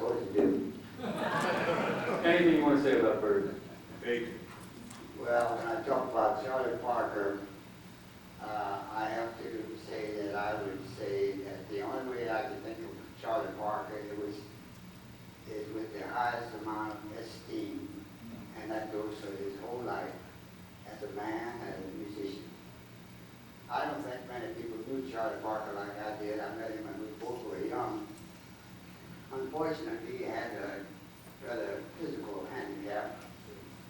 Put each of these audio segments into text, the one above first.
supposed to do. Anything you want to say about Bird? Well, when I talk about Charlie Parker, I have to say that I would say that the only way I can think of Charlie Parker is with the highest amount of esteem, and that goes for his whole life as a man and a musician. I don't think many people knew Charlie Parker like I did. I met him when we both were young. Unfortunately, he had a rather physical handicap,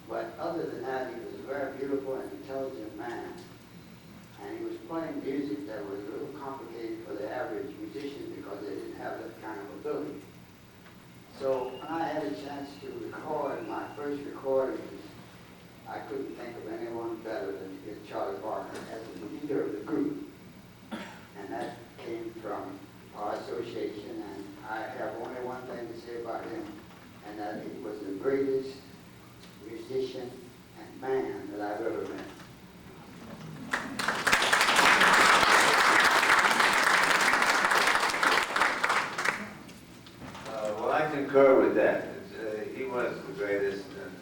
but other than that, he was a very beautiful and intelligent man. And he was playing music that was a little complicated for the average musician because they didn't have that kind of ability. So when I had a chance to record my first recordings, I couldn't think of anyone better than to get Charlie Parker as the leader of the group. And that came from our association, and I have only one thing to say about him, and that he was the greatest musician and man that I've ever met. Well, I concur with that. He was the greatest. And,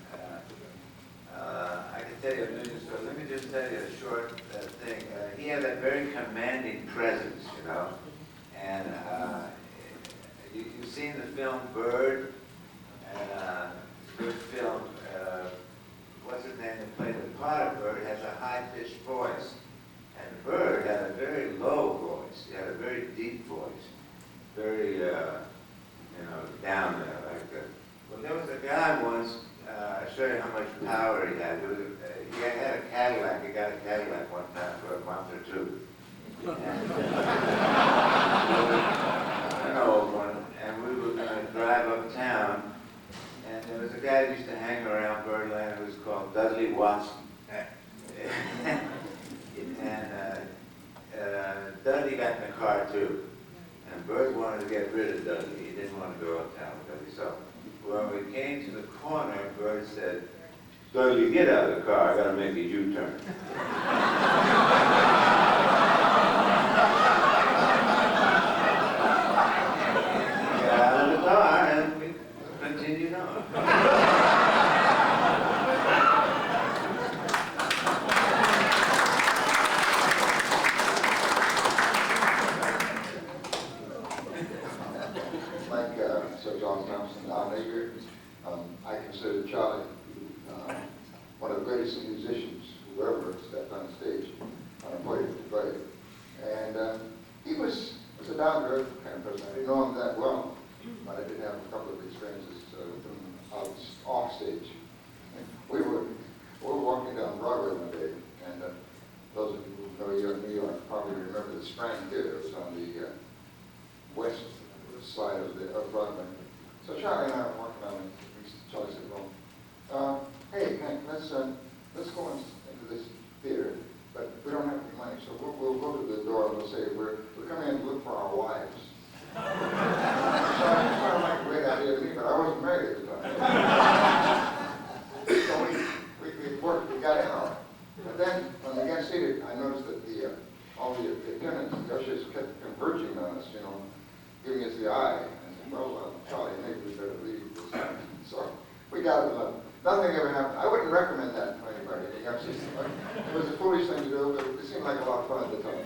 I can tell you a million stories. Let me just tell you a short thing. He had a very commanding presence, you know. And you've seen the film Bird. Good film. What's his name that played the part of Bird has a high-pitched voice. And Bird had a very low voice. He had a very deep voice. Very, down there like that. Well, there was a guy once, I'll show you how much power he had. He had a Cadillac. He got a Cadillac one time for a month or two. And, an old one. And we were going to drive uptown. And there was a guy who used to hang around Birdland who was called Dudley Watson. And Dudley got in the car too. And Bird wanted to get rid of Dudley. He didn't want to go uptown with Dudley. So when we came to the corner, Bird said, Dudley, get out of the car. I got to make a U-turn. Got out of the car and we continued on. Sir John Thompson, nominator. I consider Charlie one of the greatest musicians who ever stepped on the stage and played to play. And he was a down-to-earth kind of person. I didn't know him that well, but I did have a couple of experiences with him off stage. We were walking down Broadway one day, and those of you who know you're in New York probably remember the Sprang Theater. It was on the west side of Broadway. So Charlie and I were walking on, and Charlie said, well, hey, Hank, let's go into this theater, but we don't have any money, so we'll go to the door and we'll say, we're coming in to look for our wives. So it sounded like a great idea to me, but I wasn't married at the time. So we got in on it. But then, when we got seated, I noticed that all the attendants, the ushers kept converging on us, giving us the eye. And I said, well, Charlie, maybe we better leave this time. So we got it. Nothing ever happened. I wouldn't recommend that to anybody. It was a foolish thing to do, but it seemed like a lot of fun at the time.